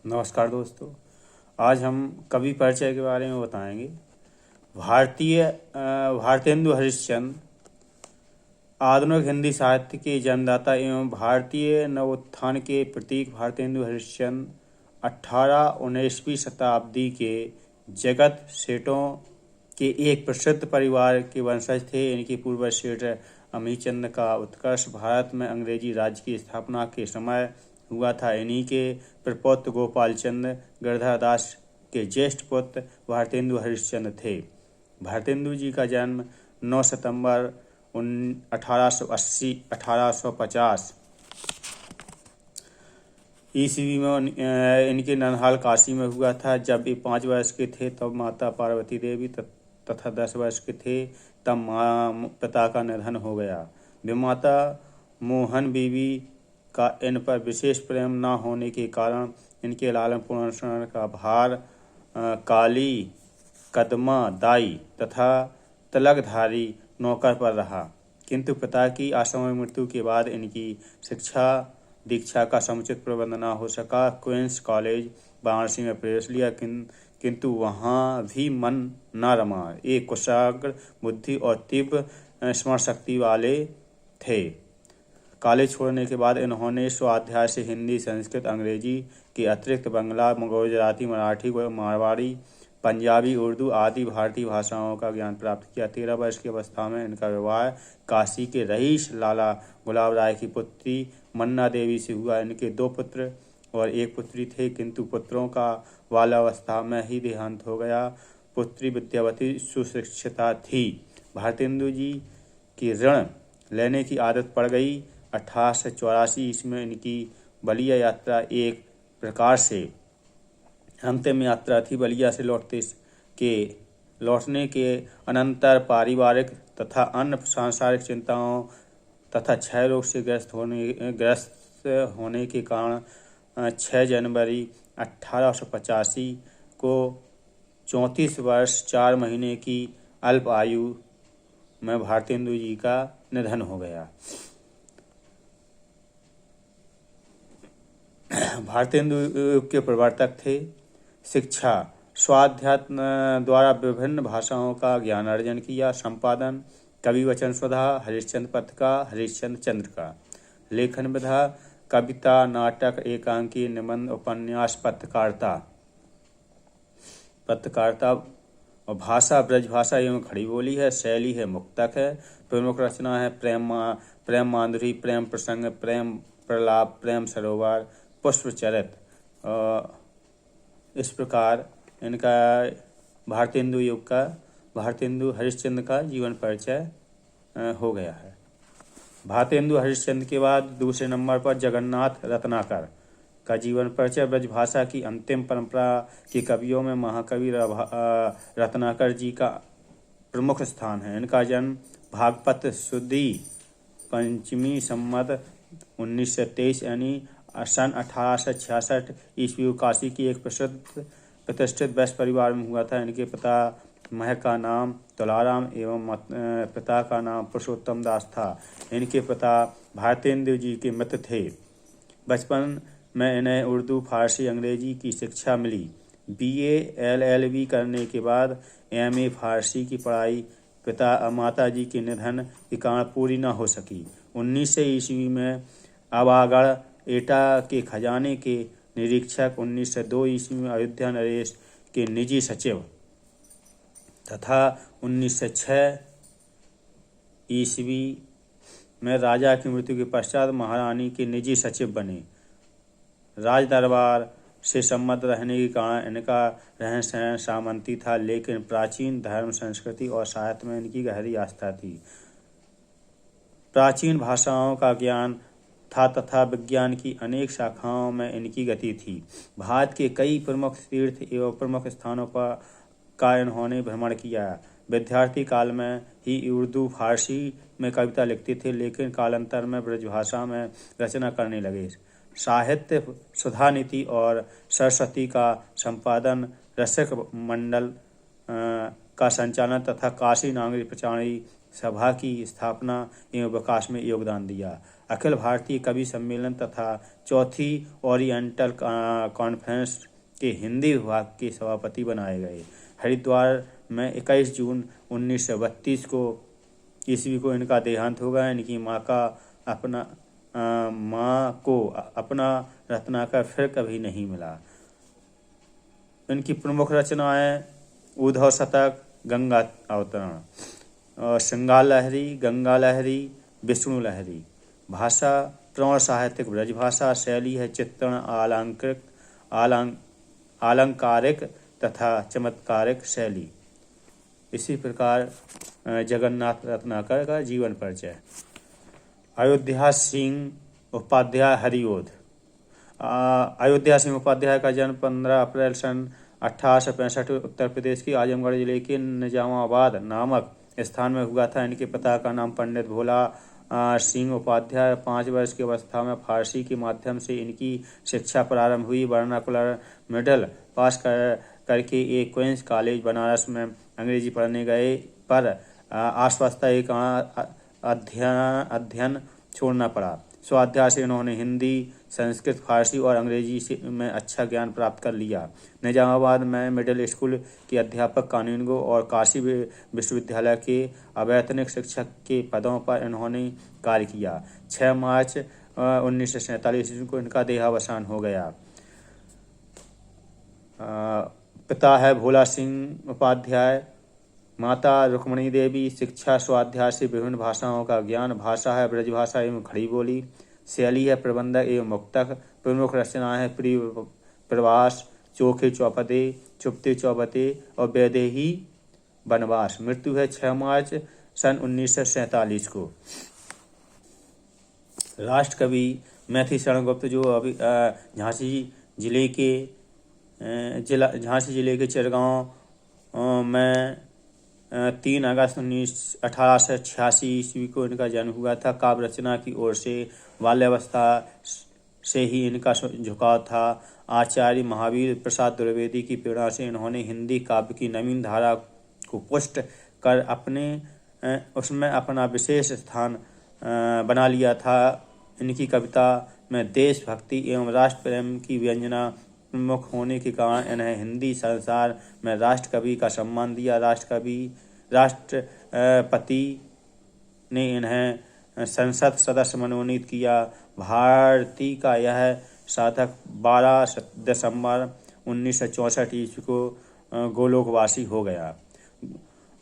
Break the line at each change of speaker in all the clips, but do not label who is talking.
नमस्कार दोस्तों। आज हम कवि परिचय के बारे में बताएंगे। भारतेंदु हरिश्चंद्र आधुनिक हिंदी साहित्य के जन्मदाता एवं भारतीय नवोत्थान के प्रतीक भारतेंदु हरिश्चंद्र 18-19वीं शताब्दी के जगत सेठों के एक प्रसिद्ध परिवार के वंशज थे। इनके पूर्वज सेठ अमीचंद का उत्कर्ष भारत में अंग्रेजी राज्य की स्थापना के समय हुआ था। इन्हीं के प्रपौत्र गोपाल चंद्र गणधरदास के ज्येष्ठ पुत्र भारतेंदु हरिश्चंद्र थे। भारतेंदु जी का जन्म 9 सितंबर 1850 ईस्वी में इनके ननिहाल काशी में हुआ था। जब ये 5 वर्ष के थे तब माता पार्वती देवी तथा 10 वर्ष के थे तब पिता का निधन हो गया। विमाता मोहन बीवी का इन पर विशेष प्रेम न होने के कारण इनके लालन पोषण का भार काली, कदमा, दाई तथा तलगधारी नौकर पर रहा। किंतु पिता की असमय मृत्यु के बाद इनकी शिक्षा दीक्षा का समुचित प्रबंध न हो सका। क्वींस कॉलेज वाराणसी में प्रवेश लिया किंतु वहाँ भी मन न रमा। एक कुशाग्र बुद्धि और तीव्र स्मरण शक्ति वाले थे। कॉलेज छोड़ने के बाद इन्होंने स्वाध्याय से हिंदी, संस्कृत, अंग्रेजी के अतिरिक्त बंगला, गुजराती, मराठी, मारवाड़ी, पंजाबी, उर्दू आदि भारतीय भाषाओं का ज्ञान प्राप्त किया। 13 वर्ष की अवस्था में इनका विवाह काशी के रईस लाला गुलाब राय की पुत्री मन्ना देवी से हुआ। इनके 2 पुत्र और 1 पुत्री थे, किंतु पुत्रों का बाल्यावस्था में ही देहांत हो गया। पुत्री विद्यावती सुशिक्षिता थी। भारतेंदु जी की ऋण लेने की आदत पड़ गई। 1884 ईस्वी में इनकी बलिया यात्रा एक प्रकार से अंतिम यात्रा थी। बलिया से लौटने के अनंतर पारिवारिक तथा अन्य सांसारिक चिंताओं तथा क्षय रोग से ग्रस्त होने के कारण 6 जनवरी 1885 को 34 वर्ष 4 महीने की अल्प आयु में भारतेंदु जी का निधन हो गया। भारतेंदु के प्रवर्तक थे। शिक्षा स्वाध्यात्म द्वारा विभिन्न भाषाओं का ज्ञान अर्जन किया। संपादन कवि वचन सुधा, हरिश्चंद्र पत्रिका, हरिश्चंद्र चंद्र का। लेखन विधा कविता, नाटक, एकांकी, निबंध, उपन्यास, पत्रकारिता और भाषा ब्रजभाषा एवं खड़ी बोली है। शैली है मुक्तक है। प्रमुख रचना है प्रेम माधुरी, प्रेम प्रसंग, प्रेम प्रलाप, प्रेम सरोवर, पुष्पचरित। इस प्रकार इनका भारतेंदु हरिश्चंद्र का जीवन परिचय हो गया है। भारतेंदु हरिश्चंद्र के बाद दूसरे नंबर पर जगन्नाथ रत्नाकर का जीवन परिचय। ब्रजभाषा की अंतिम परंपरा के कवियों में महाकवि रत्नाकर जी का प्रमुख स्थान है। इनका जन्म भागपत सुदी पंचमी संवत 1923 यानी सन 1866 ईस्वी काशी की एक प्रतिष्ठित वैश्य परिवार में हुआ था। इनके पिता मह का नाम तुलाराम एवं पिता का नाम पुरुषोत्तम दास था। इनके पिता भारतेंदु जी के मित्र थे। बचपन में इन्हें उर्दू, फारसी, अंग्रेजी की शिक्षा मिली। BA LLB करने के बाद MA फारसी की पढ़ाई माता जी के निधन के कारण पूरी न हो सकी। 1900 ईस्वी में आवागढ़ एटा के खजाने के निरीक्षक, 1902 ईस्वी में अयोध्या नरेश के निजी सचिव तथा 1906 ईस्वी में राजा की मृत्यु के पश्चात महारानी के निजी सचिव बने। राज दरबार से संबद्ध रहने के कारण इनका रहन सहन सामंती था, लेकिन प्राचीन धर्म, संस्कृति और साहित्य में इनकी गहरी आस्था थी। प्राचीन भाषाओं का ज्ञान था तथा विज्ञान की अनेक शाखाओं में इनकी गति थी। भारत के कई प्रमुख तीर्थ एवं प्रमुख स्थानों का इन्होंने भ्रमण किया। विद्यार्थी काल में ही उर्दू, फारसी में कविता लिखते थे, लेकिन कालांतर में ब्रजभाषा में रचना करने लगे। साहित्य सुधानीति और सरस्वती का संपादन, रसिक मंडल का संचालन तथा काशी नागरिक प्रचारणी सभा की स्थापना एवं विकास में योगदान दिया। अखिल भारतीय कवि सम्मेलन तथा चौथी ओरिएंटल कॉन्फ्रेंस के हिंदी विभाग के सभापति बनाए गए। हरिद्वार में 21 जून 1932 को ईस्वी को इनका देहांत हो गया। इनकी माँ को अपना रत्नाकर फिर कभी नहीं मिला। इनकी प्रमुख रचनाएं उद्धव शतक, गंगा अवतरण, श्रृंगार लहरी, गंगा लहरी, विष्णु लहरी। भाषा प्रौढ़ साहित्यिक ब्रजभाषा। शैली है चित्रण, आलंकारिक तथा चमत्कारिक शैली। इसी प्रकार जगन्नाथ रत्नाकर का जीवन परिचय। अयोध्या सिंह उपाध्याय हरिओध। अयोध्या सिंह उपाध्याय का जन्म 15 अप्रैल सन 1865 उत्तर प्रदेश के आजमगढ़ जिले के निजामाबाद नामक स्थान में हुआ था। इनके पिता का नाम पंडित भोला सिंह उपाध्याय। 5 वर्ष की अवस्था में फारसी के माध्यम से इनकी शिक्षा प्रारंभ हुई। वर्नाकुलर मिडिल पास करके एक क्वींस कॉलेज बनारस में अंग्रेजी पढ़ने गए, पर अस्वस्थता एक अध्ययन छोड़ना पड़ा। स्वाध्याय से इन्होंने हिंदी, संस्कृत, फारसी और अंग्रेजी में अच्छा ज्ञान प्राप्त कर लिया। निजामाबाद में मिडिल स्कूल के अध्यापक, कानूनगो और काशी विश्वविद्यालय के अवैतनिक शिक्षक के पदों पर इन्होंने कार्य किया। 6 मार्च 1947 को इनका देहावसान हो गया। पिता है भोला सिंह उपाध्याय, माता रुक्मणी देवी। शिक्षा स्वाध्याय से विभिन्न भाषाओं का ज्ञान। भाषा है ब्रजभाषा एवं खड़ी बोली। शैली है प्रबंधक एवं मुक्तक। प्रमुख रचनाएं है प्रवास, चोखे चौपदे, चुपते चौबते और वैदेही वनवास। मृत्यु है 6 मार्च सन 1947 को। राष्ट्रकवि मैथिली शरण गुप्त, जो अभी झांसी जिले के चिरगांव में 3 अगस्त 1886 ईस्वी को इनका जन्म हुआ था। काव्य रचना की ओर से बाल्यावस्था से ही इनका झुकाव था। आचार्य महावीर प्रसाद द्विवेदी की प्रेरणा से इन्होंने हिंदी काव्य की नवीन धारा को पुष्ट कर उसमें अपना विशेष स्थान बना लिया था। इनकी कविता में देशभक्ति एवं राष्ट्र प्रेम की व्यंजना प्रमुख होने के कारण इन्हें हिंदी संसार में राष्ट्र कवि का सम्मान दिया। राष्ट्रपति ने इन्हें संसद सदस्य मनोनीत किया। भारती का यह साधक 12 दिसंबर 1964 ईस्वी को गोलोकवासी हो गया।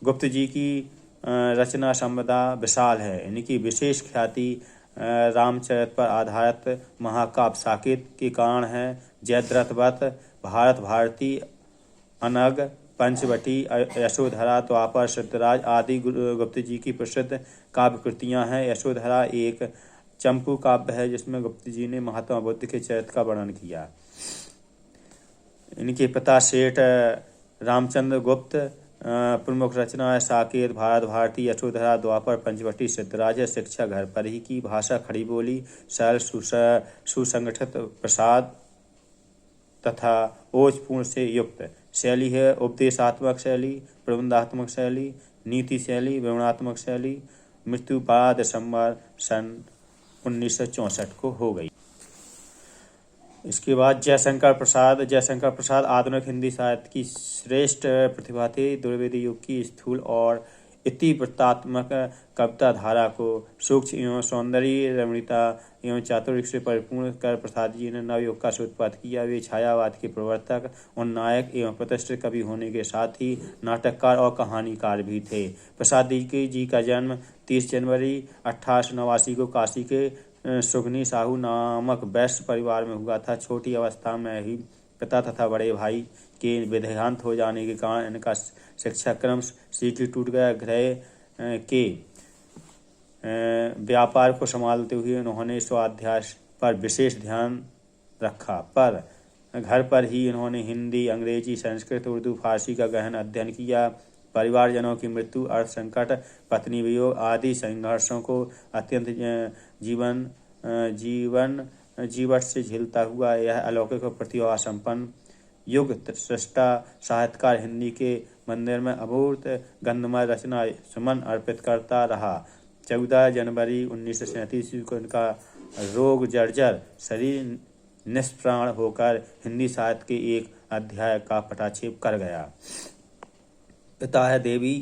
गुप्त जी की रचना संपदा विशाल है। इनकी विशेष ख्याति रामचरित पर आधारित महाकाव्य साकेत के कारण है। जयद्रथवत, भारत भारती, अनग, पंचवटी, यशोधरा, द्वापर, सिद्धराज आदि गुप्त जी की प्रसिद्ध काव्य कृतियां हैं। यशोधरा एक चंपू काव्य है जिसमें गुप्त जी ने महात्मा बुद्ध के चरित्र का वर्णन किया। इनके पिता सेठ रामचंद्र गुप्त। प्रमुख रचना है साकेत, भारत भारती, यशोधरा, द्वापर, पंचवटी, सिद्धराज। शिक्षा घर पर ही की। भाषा खड़ी बोली, सरल सुसंगठित प्रसाद तथा ओजपूर्ण से युक्त। शैली है उपदेशात्मक शैली, प्रबंधात्मक शैली, नीति शैली, विवरणात्मक शैली। मृत्यु 12 दिसंबर सन 1964 को हो गई। इसके बाद जयशंकर प्रसाद आधुनिक हिंदी साहित्य की श्रेष्ठ प्रतिभा थे। द्विवेदी युग की स्थूल और इतिवृत्तात्मक कविता धारा को सूक्ष्म एवं सौंदर्य रमणीयता एवं चातुर्य से परिपूर्ण कर प्रसाद जी ने नवयुग का सूत्रपात किया। वे छायावाद के प्रवर्तक और नायक एवं प्रतिष्ठित कवि होने के साथ ही नाटककार और कहानीकार भी थे। प्रसाद जी का जन्म 30 जनवरी 1889 को काशी के सुगनी साहू नामक वैश्य परिवार में हुआ था। छोटी अवस्था में ही पिता तथा बड़े भाई के विदेहांत हो जाने के कारण इनका शिक्षा क्रम शीघ्र टूट गया। गृह के व्यापार को संभालते हुए उन्होंने स्वाध्याय पर विशेष ध्यान रखा, पर घर पर ही इन्होंने हिंदी, अंग्रेजी, संस्कृत, उर्दू, फारसी का गहन अध्ययन किया। परिवारजनों की मृत्यु, अर्थ संकट, पत्नी वियोग आदि संघर्षों को अत्यंत जीवन से झेलता हुआ यह अलौकिक प्रतिभा संपन्न युग सृष्टा साहित्यकार हिंदी के मंदिर में अभूत गंधमय रचना सुमन अर्पित करता रहा। 14 जनवरी 1937 को इनका रोग जर्जर शरीर निष्प्राण होकर हिंदी साहित्य के एक अध्याय का पटाक्षेप कर गया। पिता है देवी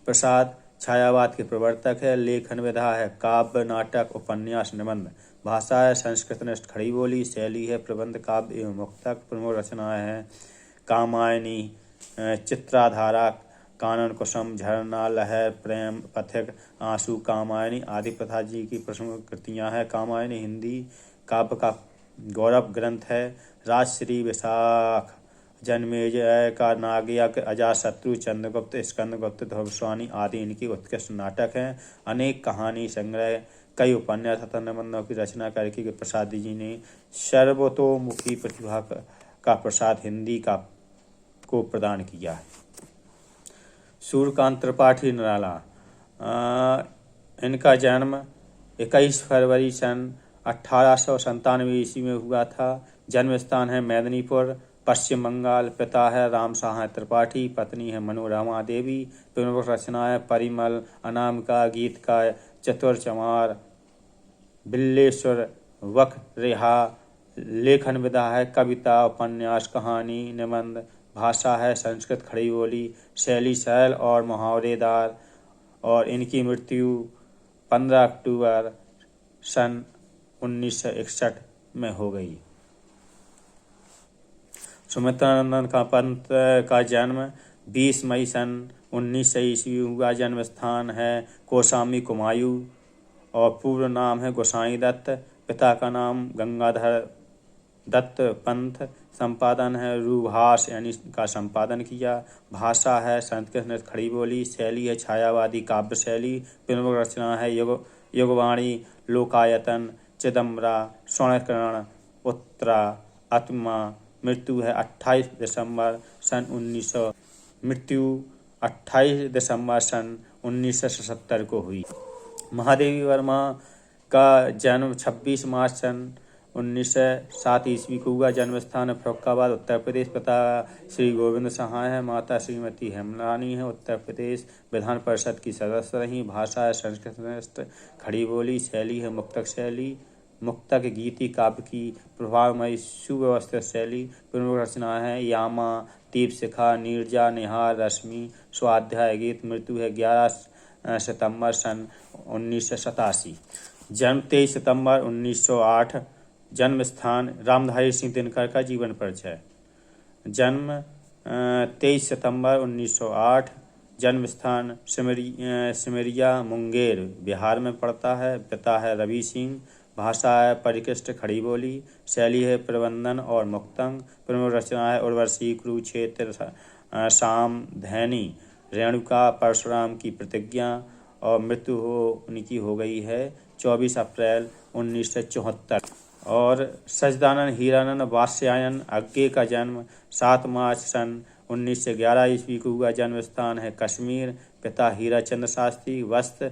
प्रसाद, छायावाद के प्रवर्तक है। लेखन विधा है काव्य, नाटक, उपन्यास, निबंध। भाषा है संस्कृतनिष्ठ खड़ी बोली। शैली है प्रबंध, काव्य एवं मुक्तक। प्रमुख रचनाएं हैं कामायनी, चित्राधारा, कानन कुसुम, झरना, लहर, प्रेम पथिक, आंसू, कामायनी आदि प्रथा जी की प्रमुख कृतियां हैं। कामायनी हिंदी काव्य का गौरव ग्रंथ है। राजश्री, विशाख, जन्मेजय का नागयज्ञ, अजातशत्रु, चंद्रगुप्त, स्कंदगुप्त, ध्रुवस्वामी आदि इनके उत्कृष्ट नाटक हैं। अनेक कहानी संग्रह, कई उपन्यास तथा निबंधों की रचना करके प्रसाद जी ने सर्वतोमुखी प्रतिभा का प्रसाद हिंदी का को प्रदान किया है। सूर्यकांत त्रिपाठी निराला, इनका जन्म 21 फरवरी सन 1897 ईस्वी में हुआ था। जन्म स्थान है मेदिनीपुर, पश्चिम बंगाल। पिता है राम सहाय त्रिपाठी, पत्नी है मनोरमा देवी। प्रमुख रचनाएं परिमल, अनामिका, गीतकार, चतुर-चमार, बिल्लेश्वर, वक रेहा। लेखन विधा है कविता, उपन्यास, कहानी, निबंध। भाषा है संस्कृत खड़ी बोली। शैली सरल और मुहावरेदार। और इनकी मृत्यु 15 अक्टूबर सन 1961 में हो गई। सुमित्रानंदन का पंत का जन्म 20 मई सन 1900 ईस्वी हुआ। जन्म स्थान है कौशाम्बी कुमायूं और पूर्ण नाम है गोसाई दत्त। पिता का नाम गंगाधर दत्त पंत। संपादन है रूभाष यानी का संपादन किया। भाषा है संस्कृत खड़ी बोली। शैली है छायावादी काव्य शैली। प्रमुख रचना है युगवाणी, लोकायतन, चिदम्बरा, स्वर्णकिरण, उत्तरा, आत्मा। मृत्यु है 28 दिसंबर सन 1977 को हुई। महादेवी वर्मा का जन्म 26 मार्च सन 1907 ईस्वी को हुआ। जन्म स्थान फर्रुखाबाद उत्तर प्रदेश। पिता श्री गोविंद सहाय है, माता श्रीमती हेमरानी है। उत्तर प्रदेश विधान परिषद की सदस्य रही। भाषा है संस्कृत खड़ी बोली। शैली है मुक्तक शैली। मुक्तक गीति काव्य की प्रभावमयी सुव्यवस्थित शैली। प्रमुख रचना है यामा, दीपशिखा, नीरजा, निहार, रश्मि, स्वाध्याय गीत। मृत्यु है 11 सितंबर सन 1987। जन्म 23 सितंबर 1908। जन्म स्थान रामधारी सिंह दिनकर का जीवन परिचय। जन्म 23 सितंबर 1908। जन्म स्थान सिमरिया मुंगेर बिहार में पड़ता है। पिता है रवि सिंह। भाषा है परिकृष्ट खड़ी बोली। शैली है प्रबंधन और मुक्तंग। प्रमुख रचना है उर्वशी, कुरुक्षेत्र, शाम, धैनी, रेणुका, परशुराम की प्रतिज्ञा। और मृत्यु उनकी हो गई है 24 अप्रैल 1974। और सच्चिदानंद हीरानंद वात्स्यायन अग्गे का जन्म 7 मार्च सन 1911 ईस्वी को हुआ। जन्म स्थान है कश्मीर। पिता हीराचंद्र शास्त्री। वस्त्र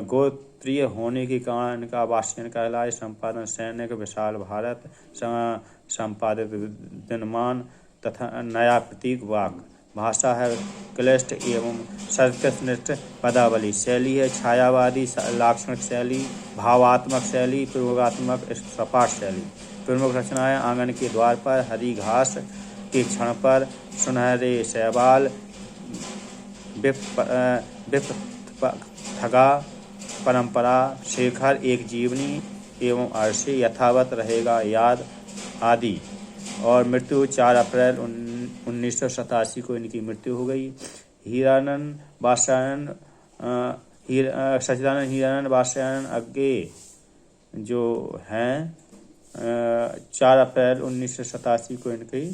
गोत्रीय होने के कारण इनका वात्स्यायन कहलाए। संपादन सैनिक, विशाल भारत, संपादित दिनमान तथा नया प्रतीक वाक। भाषा है क्लिष्ट एवं संस्कृतनिष्ठ पदावली। शैली है छायावादी लाक्षणिक शैली, भावात्मक शैली, प्रयोगात्मक सपाट शैली। प्रमुख रचनाएं आंगन के द्वार पर, हरी घास के क्षण पर, सुनहरे शैवाल, थगा, परंपरा, शेखर, एक जीवनी एवं अर्शी, यथावत रहेगा याद आदि। और मृत्यु 4 अप्रैल 1987 को इनकी मृत्यु हो गई। सच्चिदानंद हीरानंद वात्स्यायन अग्गे जो हैं 4 अप्रैल 1987 को इनकी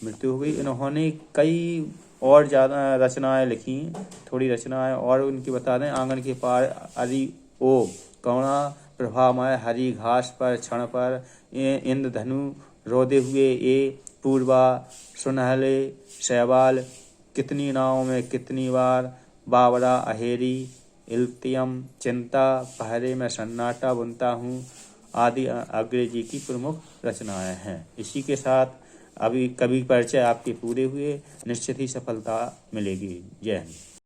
मृत्यु हो गई। इन्होंने कई और ज़्यादा रचनाएं लिखी, थोड़ी रचनाएं और उनकी बता दें। आंगन के पार, अरि ओ कौड़ा, प्रभामय, हरी घास पर, क्षण पर, इंद्रधनु, रोदे हुए ए, पूर्वा, सुनहले शैवाल, कितनी नाव में कितनी बार, बावरा, अहेरी, इल्तियम, चिंता, पहरे में सन्नाटा बुनता हूँ आदि अग्रे जी की प्रमुख रचनाएं हैं। इसी के साथ अभी कवि परिचय आपके पूरे हुए। निश्चित ही सफलता मिलेगी। जय हिंद।